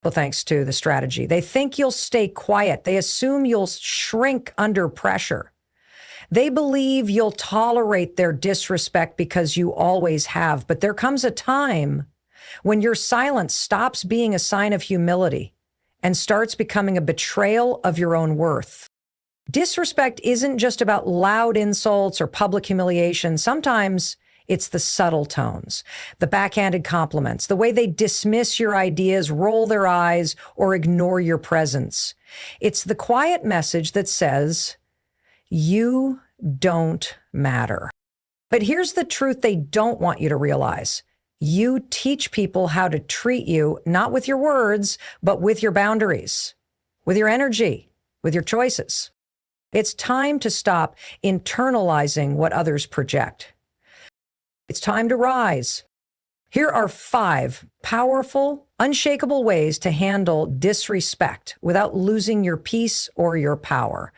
Well, thanks to the strategy. They think you'll stay quiet. They assume you'll shrink under pressure. They believe you'll tolerate their disrespect because you always have. But there comes a time when your silence stops being a sign of humility and starts becoming a betrayal of your own worth. Disrespect isn't just about loud insults or public humiliation. Sometimes it's the subtle tones, the backhanded compliments, the way they dismiss your ideas, roll their eyes, or ignore your presence. It's the quiet message that says, you don't matter. But here's the truth they don't want you to realize. You teach people how to treat you, not with your words, but with your boundaries, with your energy, with your choices. It's time to stop internalizing what others project. It's time to rise. Here are 5 powerful, unshakable ways to handle disrespect without losing your peace or your power.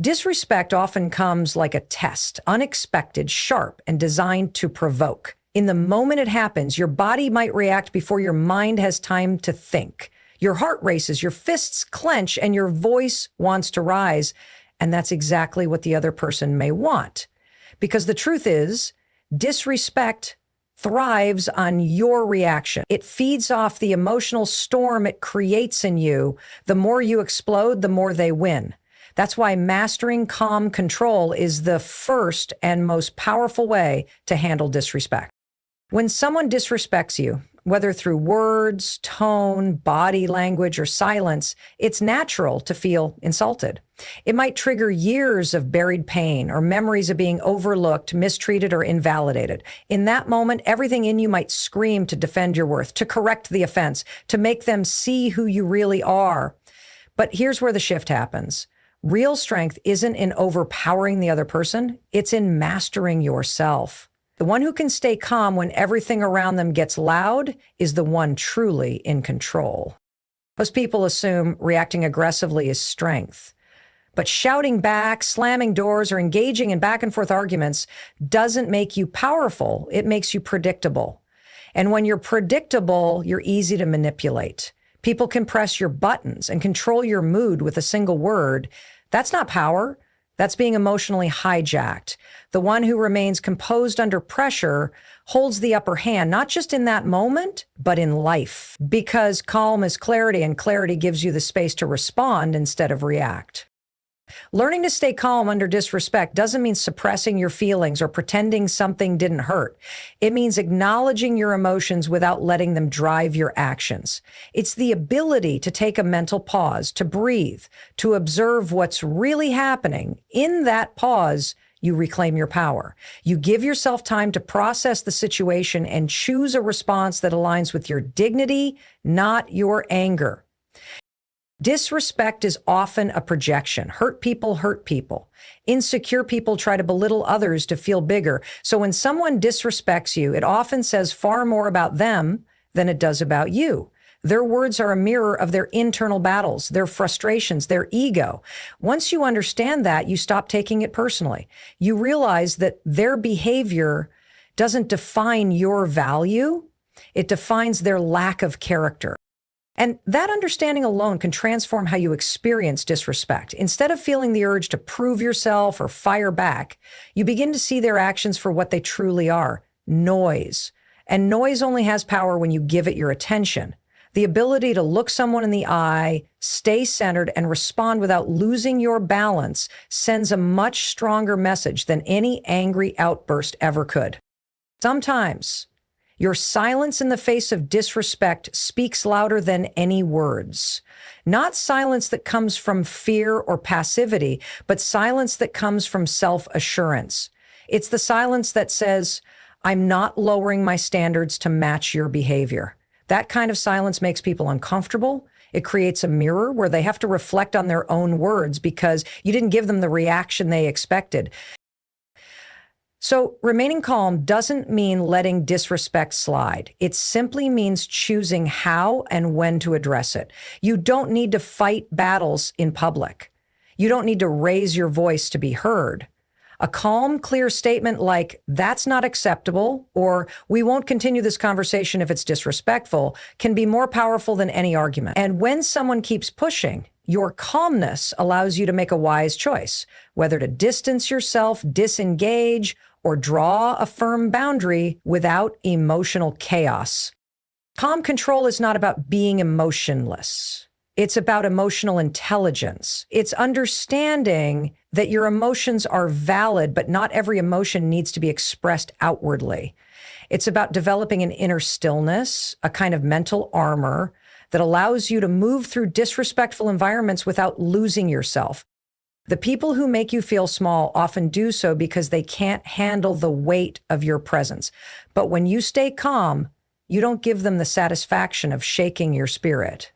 Disrespect often comes like a test, unexpected, sharp, and designed to provoke. In the moment it happens, your body might react before your mind has time to think. Your heart races, your fists clench, and your voice wants to rise. And that's exactly what the other person may want. Because the truth is, disrespect thrives on your reaction. It feeds off the emotional storm it creates in you. The more you explode, the more they win. That's why mastering calm control is the first and most powerful way to handle disrespect. When someone disrespects you, whether through words, tone, body language, or silence, it's natural to feel insulted. It might trigger years of buried pain or memories of being overlooked, mistreated, or invalidated. In that moment, everything in you might scream to defend your worth, to correct the offense, to make them see who you really are. But here's where the shift happens. Real strength isn't in overpowering the other person, it's in mastering yourself. The one who can stay calm when everything around them gets loud is the one truly in control. Most people assume reacting aggressively is strength. But shouting back, slamming doors, or engaging in back and forth arguments doesn't make you powerful. It makes you predictable. And when you're predictable, you're easy to manipulate. People can press your buttons and control your mood with a single word. That's not power. That's being emotionally hijacked. The one who remains composed under pressure holds the upper hand, not just in that moment, but in life. Because calm is clarity, and clarity gives you the space to respond instead of react. Learning to stay calm under disrespect doesn't mean suppressing your feelings or pretending something didn't hurt. It means acknowledging your emotions without letting them drive your actions. It's the ability to take a mental pause, to breathe, to observe what's really happening. In that pause, you reclaim your power. You give yourself time to process the situation and choose a response that aligns with your dignity, not your anger. Disrespect is often a projection. Hurt people. Insecure people try to belittle others to feel bigger. So when someone disrespects you, it often says far more about them than it does about you. Their words are a mirror of their internal battles, their frustrations, their ego. Once you understand that, you stop taking it personally. You realize that their behavior doesn't define your value. It defines their lack of character. And that understanding alone can transform how you experience disrespect. Instead of feeling the urge to prove yourself or fire back, you begin to see their actions for what they truly are, noise. And noise only has power when you give it your attention. The ability to look someone in the eye, stay centered, and respond without losing your balance sends a much stronger message than any angry outburst ever could. Sometimes, your silence in the face of disrespect speaks louder than any words. Not silence that comes from fear or passivity, but silence that comes from self-assurance. It's the silence that says, I'm not lowering my standards to match your behavior. That kind of silence makes people uncomfortable. It creates a mirror where they have to reflect on their own words because you didn't give them the reaction they expected. So remaining calm doesn't mean letting disrespect slide. It simply means choosing how and when to address it. You don't need to fight battles in public. You don't need to raise your voice to be heard. A calm, clear statement like, that's not acceptable, or we won't continue this conversation if it's disrespectful, can be more powerful than any argument. And when someone keeps pushing, your calmness allows you to make a wise choice, whether to distance yourself, disengage, or draw a firm boundary without emotional chaos. Calm control is not about being emotionless. It's about emotional intelligence. It's understanding that your emotions are valid, but not every emotion needs to be expressed outwardly. It's about developing an inner stillness, a kind of mental armor that allows you to move through disrespectful environments without losing yourself. The people who make you feel small often do so because they can't handle the weight of your presence. But when you stay calm, you don't give them the satisfaction of shaking your spirit.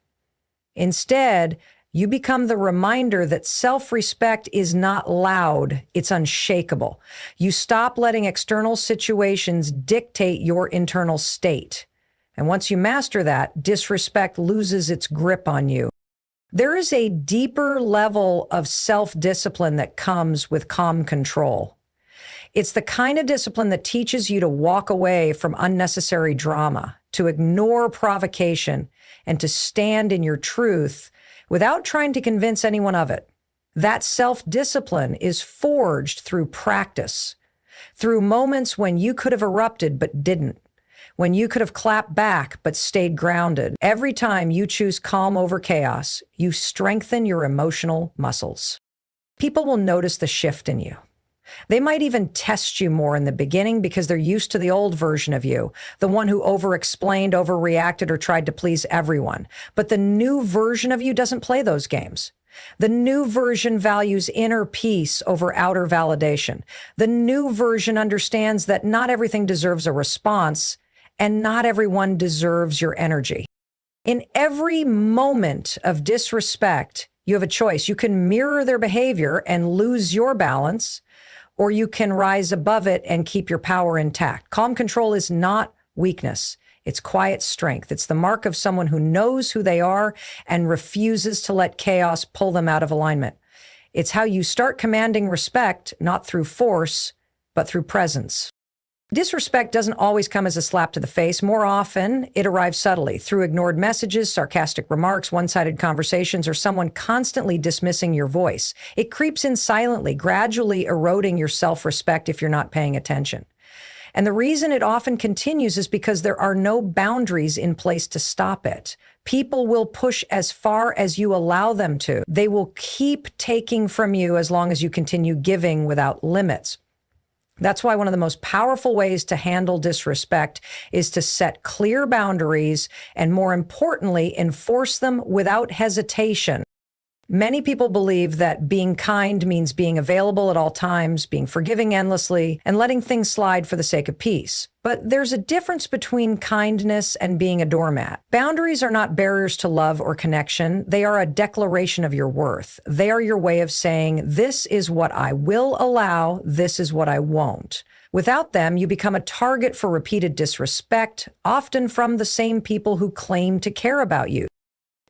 Instead, you become the reminder that self-respect is not loud, it's unshakable. You stop letting external situations dictate your internal state. And once you master that, disrespect loses its grip on you. There is a deeper level of self-discipline that comes with calm control. It's the kind of discipline that teaches you to walk away from unnecessary drama, to ignore provocation, and to stand in your truth without trying to convince anyone of it. That self-discipline is forged through practice, through moments when you could have erupted but didn't, when you could have clapped back but stayed grounded. Every time you choose calm over chaos, you strengthen your emotional muscles. People will notice the shift in you. They might even test you more in the beginning because they're used to the old version of you, the one who over-explained, overreacted, or tried to please everyone. But the new version of you doesn't play those games. The new version values inner peace over outer validation. The new version understands that not everything deserves a response, and not everyone deserves your energy. In every moment of disrespect, you have a choice. You can mirror their behavior and lose your balance, or you can rise above it and keep your power intact. Calm control is not weakness. It's quiet strength. It's the mark of someone who knows who they are and refuses to let chaos pull them out of alignment. It's how you start commanding respect, not through force, but through presence. Disrespect doesn't always come as a slap to the face. More often, it arrives subtly through ignored messages, sarcastic remarks, one-sided conversations, or someone constantly dismissing your voice. It creeps in silently, gradually eroding your self-respect if you're not paying attention. And the reason it often continues is because there are no boundaries in place to stop it. People will push as far as you allow them to. They will keep taking from you as long as you continue giving without limits. That's why one of the most powerful ways to handle disrespect is to set clear boundaries and, more importantly, enforce them without hesitation. Many people believe that being kind means being available at all times, being forgiving endlessly, and letting things slide for the sake of peace. But there's a difference between kindness and being a doormat. Boundaries are not barriers to love or connection. They are a declaration of your worth. They are your way of saying, this is what I will allow, this is what I won't. Without them, you become a target for repeated disrespect, often from the same people who claim to care about you.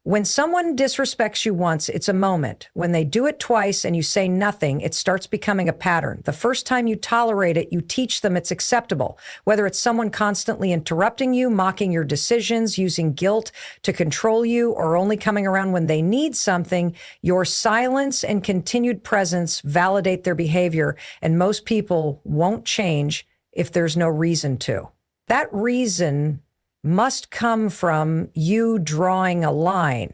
When someone disrespects you once, it's a moment. When they do it twice and you say nothing, it starts becoming a pattern. The first time you tolerate it, you teach them it's acceptable. Whether it's someone constantly interrupting you, mocking your decisions, using guilt to control you, or only coming around when they need something, your silence and continued presence validate their behavior, and most people won't change if there's no reason to. That reason must come from you drawing a line.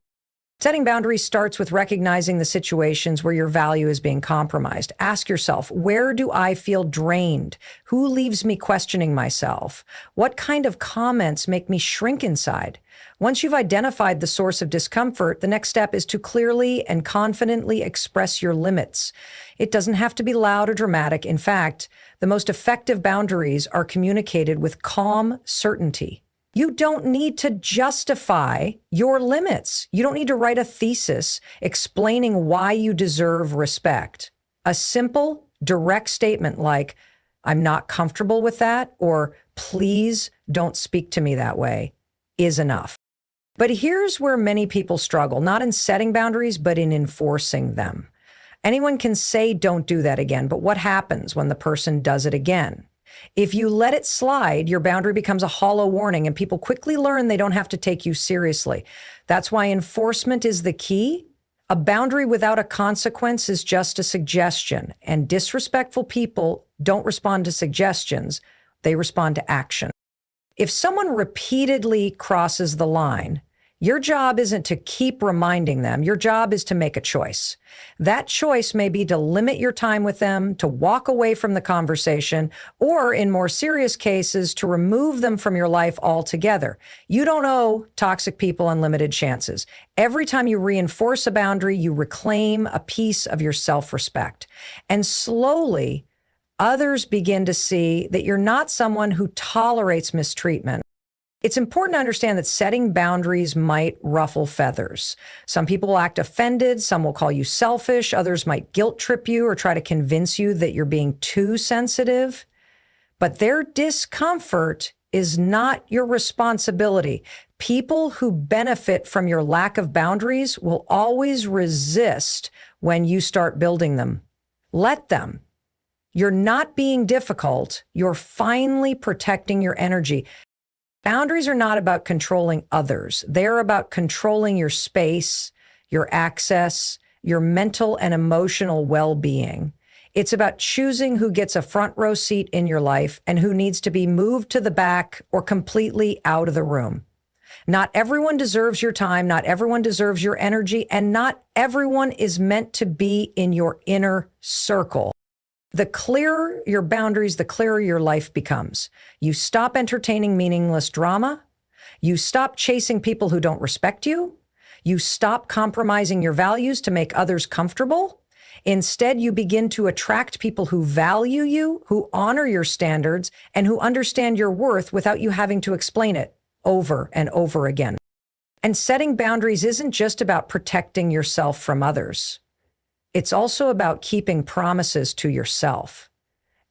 Setting boundaries starts with recognizing the situations where your value is being compromised. Ask yourself, where do I feel drained? Who leaves me questioning myself? What kind of comments make me shrink inside? Once you've identified the source of discomfort, the next step is to clearly and confidently express your limits. It doesn't have to be loud or dramatic. In fact, the most effective boundaries are communicated with calm certainty. You don't need to justify your limits. You don't need to write a thesis explaining why you deserve respect. A simple, direct statement like, I'm not comfortable with that, or please don't speak to me that way, is enough. But here's where many people struggle, not in setting boundaries, but in enforcing them. Anyone can say, don't do that again, but what happens when the person does it again? If you let it slide, your boundary becomes a hollow warning, and people quickly learn they don't have to take you seriously. That's why enforcement is the key. A boundary without a consequence is just a suggestion, and disrespectful people don't respond to suggestions. They respond to action. If someone repeatedly crosses the line, your job isn't to keep reminding them. Your job is to make a choice. That choice may be to limit your time with them, to walk away from the conversation, or in more serious cases, to remove them from your life altogether. You don't owe toxic people unlimited chances. Every time you reinforce a boundary, you reclaim a piece of your self-respect. And slowly, others begin to see that you're not someone who tolerates mistreatment. It's important to understand that setting boundaries might ruffle feathers. Some people will act offended, some will call you selfish, others might guilt trip you or try to convince you that you're being too sensitive. But their discomfort is not your responsibility. People who benefit from your lack of boundaries will always resist when you start building them. Let them. You're not being difficult. You're finally protecting your energy. Boundaries are not about controlling others. They're about controlling your space, your access, your mental and emotional well-being. It's about choosing who gets a front row seat in your life and who needs to be moved to the back or completely out of the room. Not everyone deserves your time, not everyone deserves your energy, and not everyone is meant to be in your inner circle. The clearer your boundaries, the clearer your life becomes. You stop entertaining meaningless drama. You stop chasing people who don't respect you. You stop compromising your values to make others comfortable. Instead, you begin to attract people who value you, who honor your standards, and who understand your worth without you having to explain it over and over again. And setting boundaries isn't just about protecting yourself from others. It's also about keeping promises to yourself.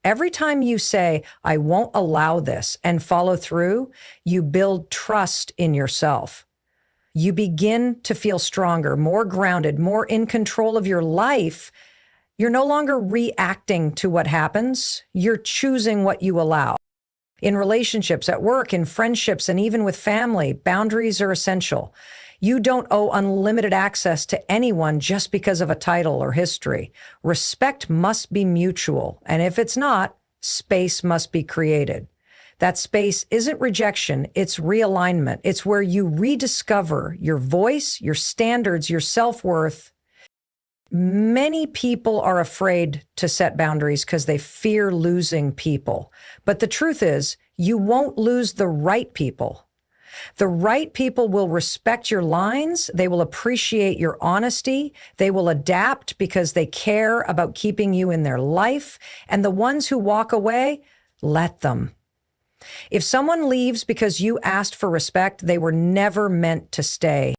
Every time you say, I won't allow this, and follow through, you build trust in yourself. You begin to feel stronger, more grounded, more in control of your life. You're no longer reacting to what happens. You're choosing what you allow. In relationships, at work, in friendships, and even with family, boundaries are essential. You don't owe unlimited access to anyone just because of a title or history. Respect must be mutual, and if it's not, space must be created. That space isn't rejection, it's realignment. It's where you rediscover your voice, your standards, your self-worth. Many people are afraid to set boundaries because they fear losing people. But the truth is, you won't lose the right people. The right people will respect your lines. They will appreciate your honesty. They will adapt because they care about keeping you in their life. And the ones who walk away, let them. If someone leaves because you asked for respect, they were never meant to stay.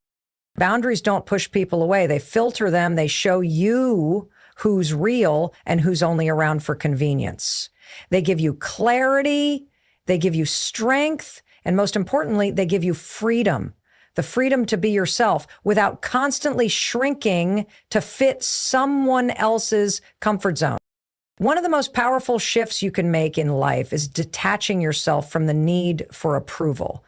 Boundaries don't push people away. They filter them. They show you who's real and who's only around for convenience. They give you clarity. They give you strength. And most importantly, they give you freedom, the freedom to be yourself without constantly shrinking to fit someone else's comfort zone. One of the most powerful shifts you can make in life is detaching yourself from the need for approval.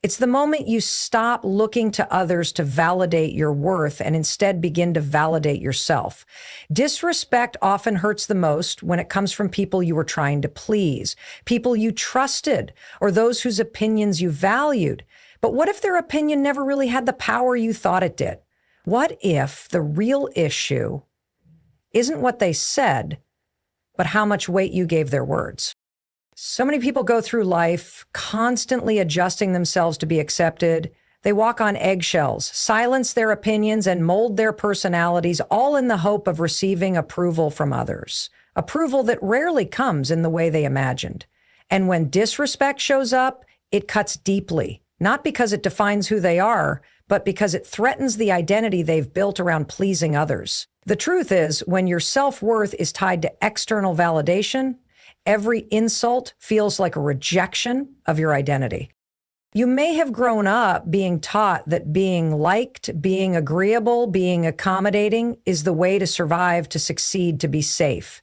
It's the moment you stop looking to others to validate your worth and instead begin to validate yourself. Disrespect often hurts the most when it comes from people you were trying to please, people you trusted, or those whose opinions you valued. But what if their opinion never really had the power you thought it did? What if the real issue isn't what they said, but how much weight you gave their words? So many people go through life constantly adjusting themselves to be accepted. They walk on eggshells, silence their opinions, and mold their personalities, all in the hope of receiving approval from others. Approval that rarely comes in the way they imagined. And when disrespect shows up, it cuts deeply, not because it defines who they are, but because it threatens the identity they've built around pleasing others. The truth is, when your self-worth is tied to external validation, every insult feels like a rejection of your identity. You may have grown up being taught that being liked, being agreeable, being accommodating is the way to survive, to succeed, to be safe.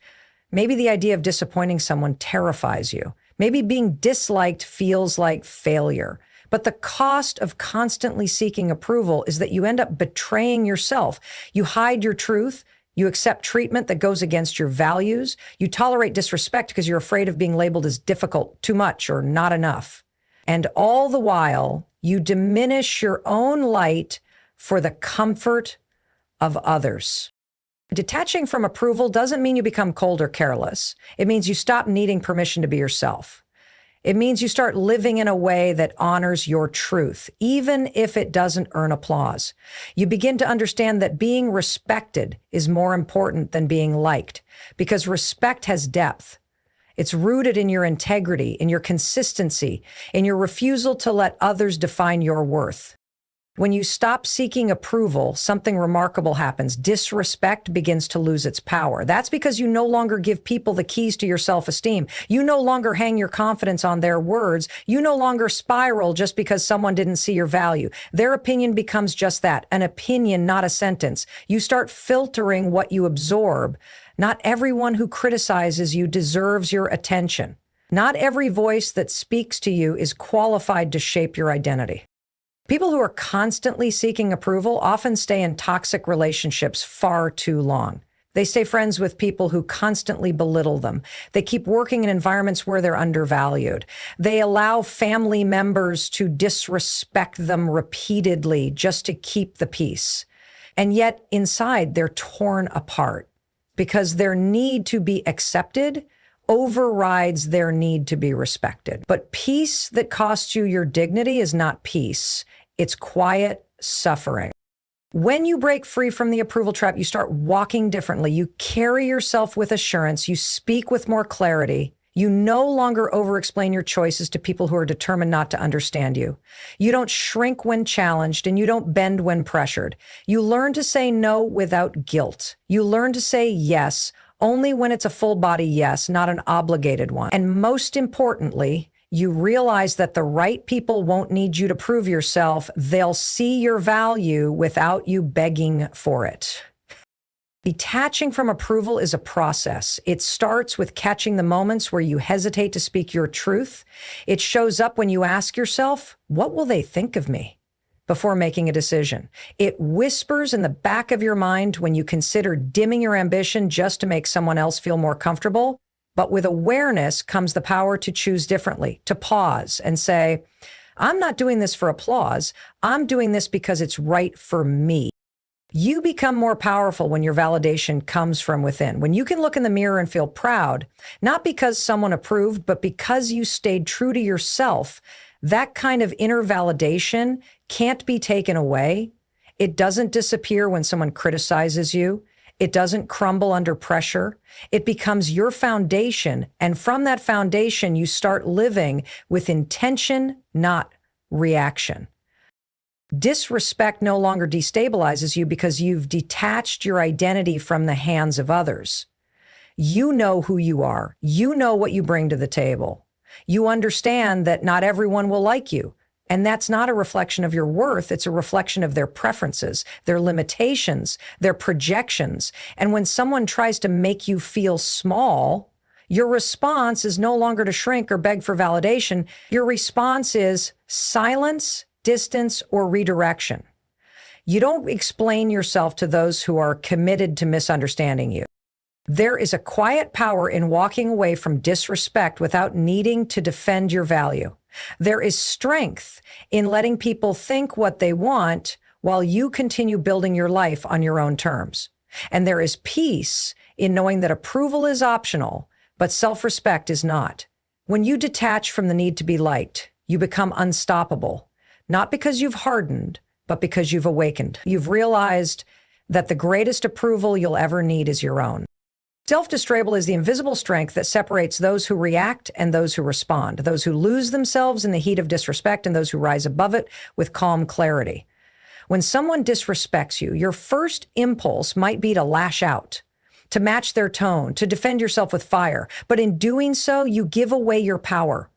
Maybe the idea of disappointing someone terrifies you. Maybe being disliked feels like failure. But the cost of constantly seeking approval is that you end up betraying yourself. You hide your truth. You accept treatment that goes against your values. You tolerate disrespect because you're afraid of being labeled as difficult, too much, or not enough. And all the while, you diminish your own light for the comfort of others. Detaching from approval doesn't mean you become cold or careless. It means you stop needing permission to be yourself. It means you start living in a way that honors your truth, even if it doesn't earn applause. You begin to understand that being respected is more important than being liked, because respect has depth. It's rooted in your integrity, in your consistency, in your refusal to let others define your worth. When you stop seeking approval, something remarkable happens. Disrespect begins to lose its power. That's because you no longer give people the keys to your self-esteem. You no longer hang your confidence on their words. You no longer spiral just because someone didn't see your value. Their opinion becomes just that, an opinion, not a sentence. You start filtering what you absorb. Not everyone who criticizes you deserves your attention. Not every voice that speaks to you is qualified to shape your identity. People who are constantly seeking approval often stay in toxic relationships far too long. They stay friends with people who constantly belittle them. They keep working in environments where they're undervalued. They allow family members to disrespect them repeatedly just to keep the peace. And yet inside, they're torn apart because their need to be accepted overrides their need to be respected. But peace that costs you your dignity is not peace. It's quiet suffering. When you break free from the approval trap, you start walking differently. You carry yourself with assurance. You speak with more clarity. You no longer over-explain your choices to people who are determined not to understand you. You don't shrink when challenged, and you don't bend when pressured. You learn to say no without guilt. You learn to say yes only when it's a full-body yes, not an obligated one. And most importantly, you realize that the right people won't need you to prove yourself. They'll see your value without you begging for it. Detaching from approval is a process. It starts with catching the moments where you hesitate to speak your truth. It shows up when you ask yourself, what will they think of me? Before making a decision. It whispers in the back of your mind when you consider dimming your ambition just to make someone else feel more comfortable. But with awareness comes the power to choose differently, to pause and say, I'm not doing this for applause. I'm doing this because it's right for me. You become more powerful when your validation comes from within. When you can look in the mirror and feel proud, not because someone approved, but because you stayed true to yourself. That kind of inner validation can't be taken away. It doesn't disappear when someone criticizes you. It doesn't crumble under pressure. It becomes your foundation. And from that foundation, you start living with intention, not reaction. Disrespect no longer destabilizes you because you've detached your identity from the hands of others. You know who you are. You know what you bring to the table. You understand that not everyone will like you. And that's not a reflection of your worth. It's a reflection of their preferences, their limitations, their projections. And when someone tries to make you feel small, your response is no longer to shrink or beg for validation. Your response is silence, distance, or redirection. You don't explain yourself to those who are committed to misunderstanding you. There is a quiet power in walking away from disrespect without needing to defend your value. There is strength in letting people think what they want while you continue building your life on your own terms. And there is peace in knowing that approval is optional, but self-respect is not. When you detach from the need to be liked, you become unstoppable, not because you've hardened, but because you've awakened. You've realized that the greatest approval you'll ever need is your own. Self-destrable is the invisible strength that separates those who react and those who respond, those who lose themselves in the heat of disrespect and those who rise above it with calm clarity. When someone disrespects you, your first impulse might be to lash out, to match their tone, to defend yourself with fire. But in doing so, you give away your power.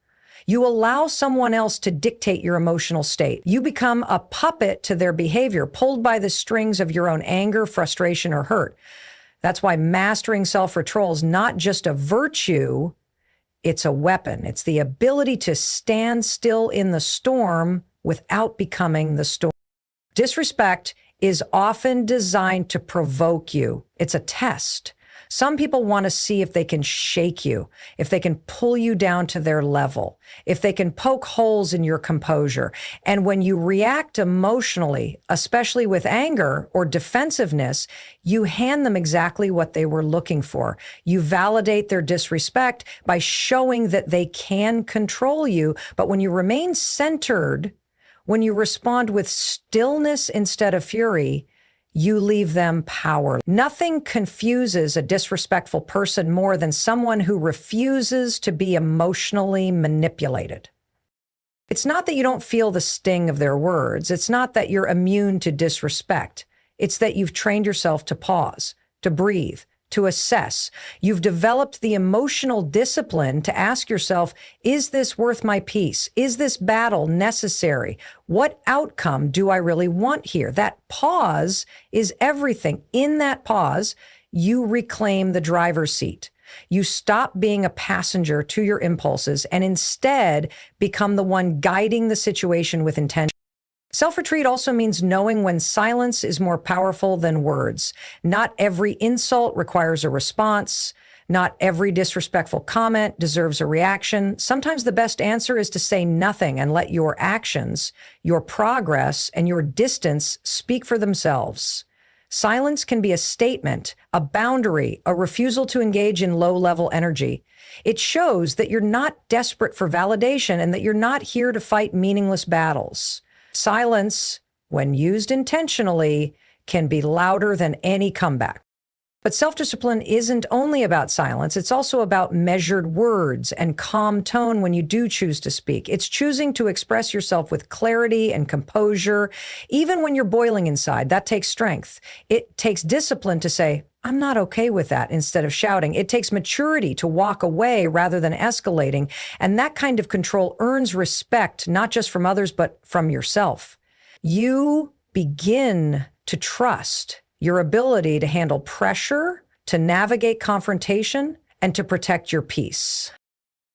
You allow someone else to dictate your emotional state. You become a puppet to their behavior, pulled by the strings of your own anger, frustration, or hurt. That's why mastering self-control is not just a virtue, it's a weapon. It's the ability to stand still in the storm without becoming the storm. Disrespect is often designed to provoke you. It's a test. Some people want to see if they can shake you, if they can pull you down to their level, if they can poke holes in your composure. And when you react emotionally, especially with anger or defensiveness, you hand them exactly what they were looking for. You validate their disrespect by showing that they can control you. But when you remain centered, when you respond with stillness instead of fury, you leave them powerless. Nothing confuses a disrespectful person more than someone who refuses to be emotionally manipulated. It's not that you don't feel the sting of their words. It's not that you're immune to disrespect. It's that you've trained yourself to pause, to breathe, to assess. You've developed the emotional discipline to ask yourself, is this worth my peace? Is this battle necessary? What outcome do I really want here? That pause is everything. In that pause, you reclaim the driver's seat. You stop being a passenger to your impulses and instead become the one guiding the situation with intention. Self-retreat also means knowing when silence is more powerful than words. Not every insult requires a response. Not every disrespectful comment deserves a reaction. Sometimes the best answer is to say nothing and let your actions, your progress, and your distance speak for themselves. Silence can be a statement, a boundary, a refusal to engage in low-level energy. It shows that you're not desperate for validation and that you're not here to fight meaningless battles. Silence, when used intentionally, can be louder than any comeback. But self-discipline isn't only about silence. It's also about measured words and calm tone when you do choose to speak. It's choosing to express yourself with clarity and composure, even when you're boiling inside. That takes strength. It takes discipline to say, I'm not okay with that, instead of shouting. It takes maturity to walk away rather than escalating. And that kind of control earns respect, not just from others, but from yourself. You begin to trust your ability to handle pressure, to navigate confrontation, and to protect your peace.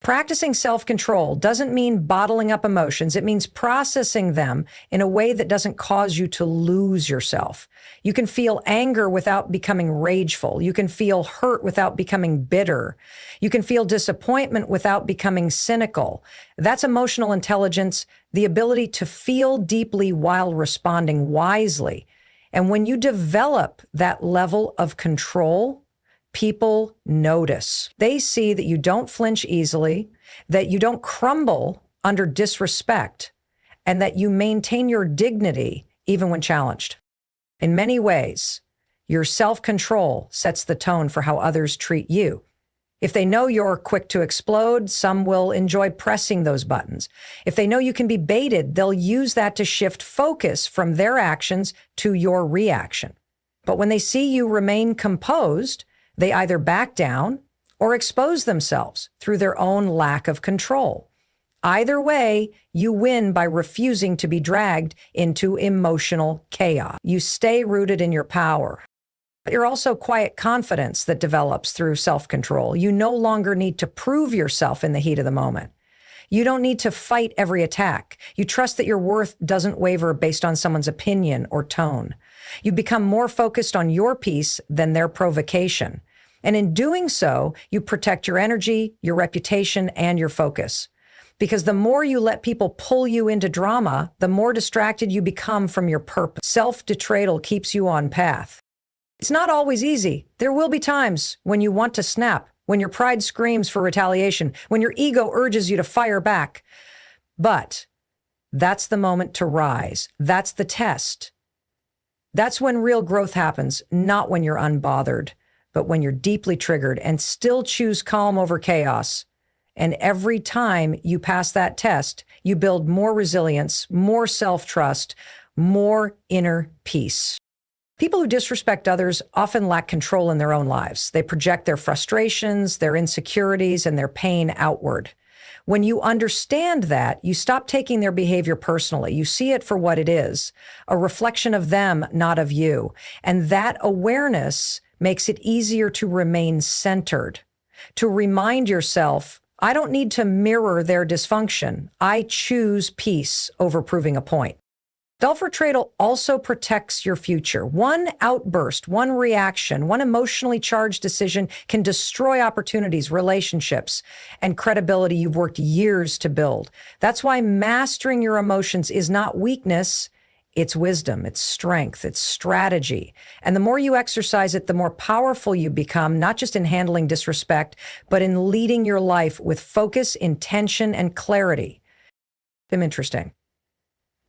Practicing self-control doesn't mean bottling up emotions. It means processing them in a way that doesn't cause you to lose yourself. You can feel anger without becoming rageful. You can feel hurt without becoming bitter. You can feel disappointment without becoming cynical. That's emotional intelligence, the ability to feel deeply while responding wisely. And when you develop that level of control, people notice. They see that you don't flinch easily, that you don't crumble under disrespect, and that you maintain your dignity even when challenged. In many ways, your self-control sets the tone for how others treat you. If they know you're quick to explode, some will enjoy pressing those buttons. If they know you can be baited, they'll use that to shift focus from their actions to your reaction. But when they see you remain composed, they either back down or expose themselves through their own lack of control. Either way, you win by refusing to be dragged into emotional chaos. You stay rooted in your power. But you're also quiet confidence that develops through self-control. You no longer need to prove yourself in the heat of the moment. You don't need to fight every attack. You trust that your worth doesn't waver based on someone's opinion or tone. You become more focused on your peace than their provocation. And in doing so, you protect your energy, your reputation, and your focus. Because the more you let people pull you into drama, the more distracted you become from your purpose. Self-detratal keeps you on path. It's not always easy. There will be times when you want to snap, when your pride screams for retaliation, when your ego urges you to fire back. But that's the moment to rise. That's the test. That's when real growth happens, not when you're unbothered, but when you're deeply triggered and still choose calm over chaos. And every time you pass that test, you build more resilience, more self-trust, more inner peace. People who disrespect others often lack control in their own lives. They project their frustrations, their insecurities, and their pain outward. When you understand that, you stop taking their behavior personally. You see it for what it is, a reflection of them, not of you. And that awareness makes it easier to remain centered, to remind yourself, I don't need to mirror their dysfunction. I choose peace over proving a point. Self-portrayal also protects your future. One outburst, one reaction, one emotionally charged decision can destroy opportunities, relationships, and credibility you've worked years to build. That's why mastering your emotions is not weakness. It's wisdom, it's strength, it's strategy. And the more you exercise it, the more powerful you become, not just in handling disrespect, but in leading your life with focus, intention, and clarity. Interesting.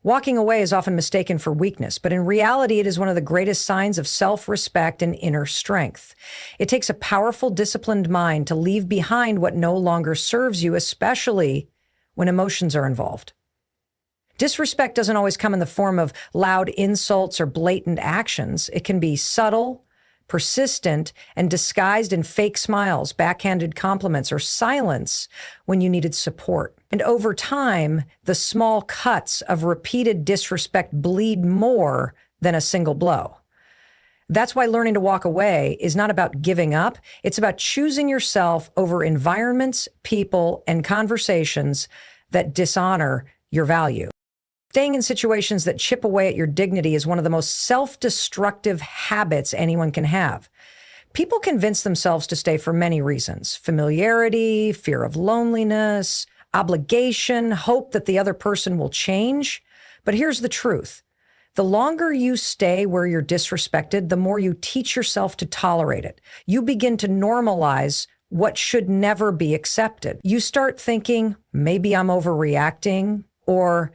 Walking away is often mistaken for weakness, but in reality, it is one of the greatest signs of self-respect and inner strength. It takes a powerful, disciplined mind to leave behind what no longer serves you, especially when emotions are involved. Disrespect doesn't always come in the form of loud insults or blatant actions. It can be subtle, persistent, and disguised in fake smiles, backhanded compliments, or silence when you needed support. And over time, the small cuts of repeated disrespect bleed more than a single blow. That's why learning to walk away is not about giving up. It's about choosing yourself over environments, people, and conversations that dishonor your value. Staying in situations that chip away at your dignity is one of the most self-destructive habits anyone can have. People convince themselves to stay for many reasons: familiarity, fear of loneliness, obligation, hope that the other person will change. But here's the truth. The longer you stay where you're disrespected, the more you teach yourself to tolerate it. You begin to normalize what should never be accepted. You start thinking, maybe I'm overreacting, or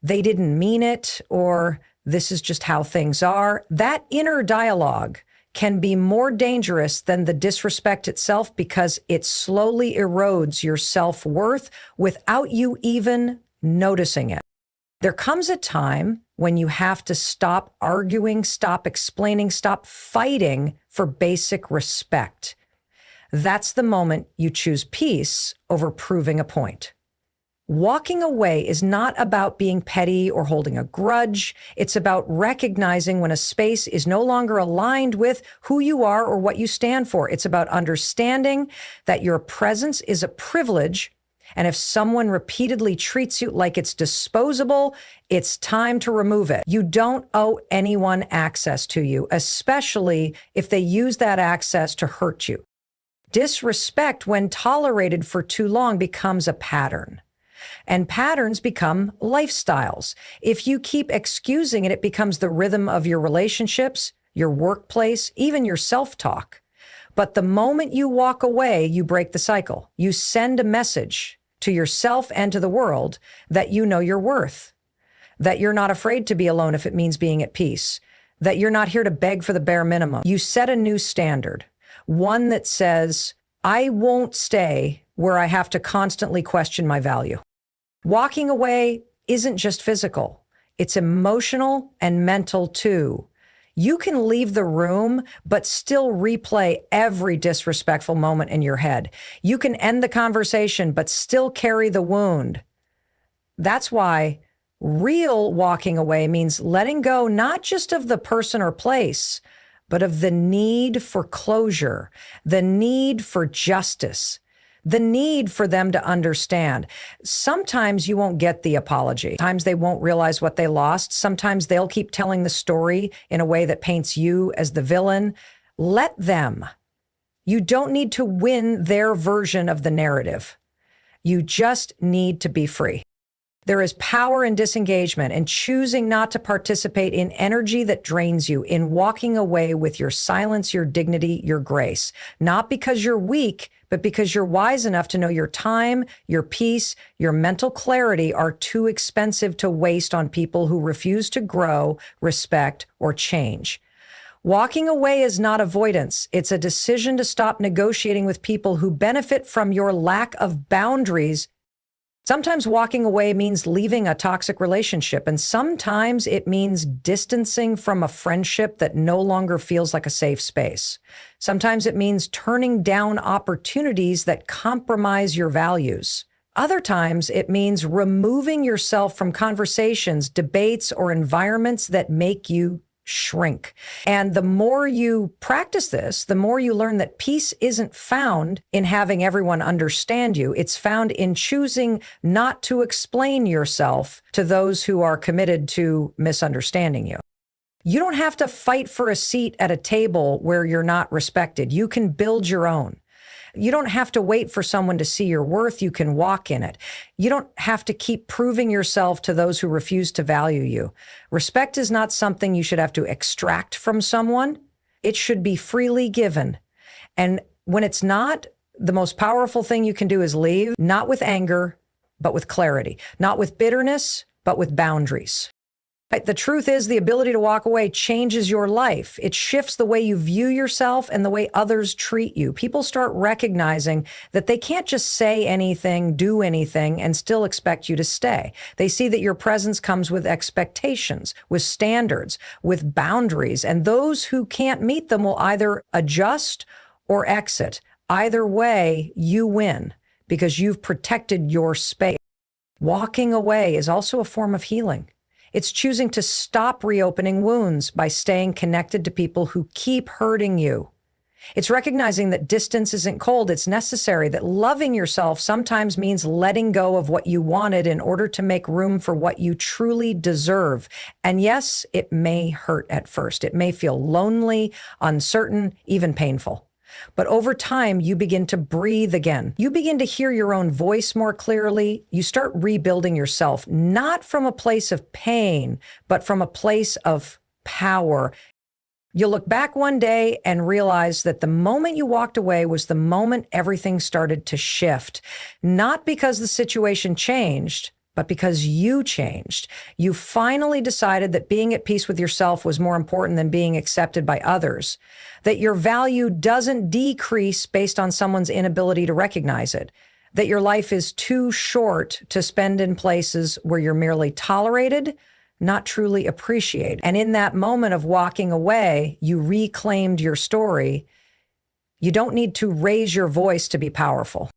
they didn't mean it, or this is just how things are. That inner dialogue can be more dangerous than the disrespect itself because it slowly erodes your self-worth without you even noticing it. There comes a time when you have to stop arguing, stop explaining, stop fighting for basic respect. That's the moment you choose peace over proving a point. Walking away is not about being petty or holding a grudge. It's about recognizing when a space is no longer aligned with who you are or what you stand for. It's about understanding that your presence is a privilege, and if someone repeatedly treats you like it's disposable, it's time to remove it. You don't owe anyone access to you, especially if they use that access to hurt you. Disrespect, when tolerated for too long, becomes a pattern. And patterns become lifestyles. If you keep excusing it, it becomes the rhythm of your relationships, your workplace, even your self-talk. But the moment you walk away, you break the cycle. You send a message to yourself and to the world that you know your worth, that you're not afraid to be alone if it means being at peace, that you're not here to beg for the bare minimum. You set a new standard, one that says, I won't stay where I have to constantly question my value. Walking away isn't just physical. It's emotional and mental too. You can leave the room, but still replay every disrespectful moment in your head. You can end the conversation, but still carry the wound. That's why real walking away means letting go, not just of the person or place, but of the need for closure, the need for justice, the need for them to understand. Sometimes you won't get the apology. Sometimes they won't realize what they lost. Sometimes they'll keep telling the story in a way that paints you as the villain. Let them. You don't need to win their version of the narrative. You just need to be free. There is power in disengagement and choosing not to participate in energy that drains you, in walking away with your silence, your dignity, your grace. Not because you're weak, but because you're wise enough to know your time, your peace, your mental clarity are too expensive to waste on people who refuse to grow, respect, or change. Walking away is not avoidance. It's a decision to stop negotiating with people who benefit from your lack of boundaries. Sometimes walking away means leaving a toxic relationship, and sometimes it means distancing from a friendship that no longer feels like a safe space. Sometimes it means turning down opportunities that compromise your values. Other times, it means removing yourself from conversations, debates, or environments that make you shrink. And the more you practice this, the more you learn that peace isn't found in having everyone understand you. It's found in choosing not to explain yourself to those who are committed to misunderstanding you. You don't have to fight for a seat at a table where you're not respected. You can build your own. You don't have to wait for someone to see your worth. You can walk in it. You don't have to keep proving yourself to those who refuse to value you. Respect is not something you should have to extract from someone. It should be freely given. And when it's not, the most powerful thing you can do is leave, not with anger, but with clarity, not with bitterness, but with boundaries. The truth is, the ability to walk away changes your life. It shifts the way you view yourself and the way others treat you. People start recognizing that they can't just say anything, do anything, and still expect you to stay. They see that your presence comes with expectations, with standards, with boundaries, and those who can't meet them will either adjust or exit. Either way, you win because you've protected your space. Walking away is also a form of healing. It's choosing to stop reopening wounds by staying connected to people who keep hurting you. It's recognizing that distance isn't cold, it's necessary, that loving yourself sometimes means letting go of what you wanted in order to make room for what you truly deserve. And yes, it may hurt at first. It may feel lonely, uncertain, even painful. But over time, you begin to breathe again. You begin to hear your own voice more clearly. You start rebuilding yourself, not from a place of pain, but from a place of power. You'll look back one day and realize that the moment you walked away was the moment everything started to shift. Not because the situation changed, but because you changed. You finally decided that being at peace with yourself was more important than being accepted by others, that your value doesn't decrease based on someone's inability to recognize it, that your life is too short to spend in places where you're merely tolerated, not truly appreciated. And in that moment of walking away, you reclaimed your story. You don't need to raise your voice to be powerful.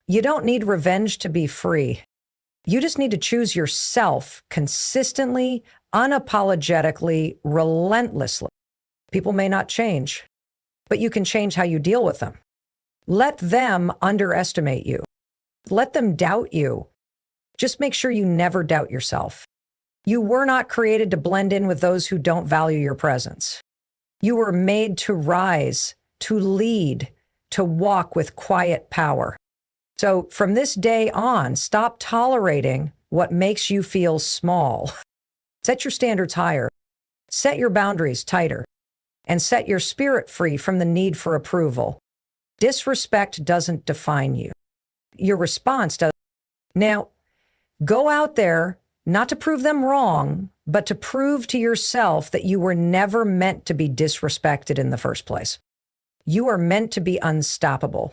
You don't need revenge to be free. You just need to choose yourself consistently, unapologetically, relentlessly. People may not change, but you can change how you deal with them. Let them underestimate you. Let them doubt you. Just make sure you never doubt yourself. You were not created to blend in with those who don't value your presence. You were made to rise, to lead, to walk with quiet power. So from this day on, stop tolerating what makes you feel small. Set your standards higher. Set your boundaries tighter. And set your spirit free from the need for approval. Disrespect doesn't define you. Your response does. Now, go out there, not to prove them wrong, but to prove to yourself that you were never meant to be disrespected in the first place. You are meant to be unstoppable.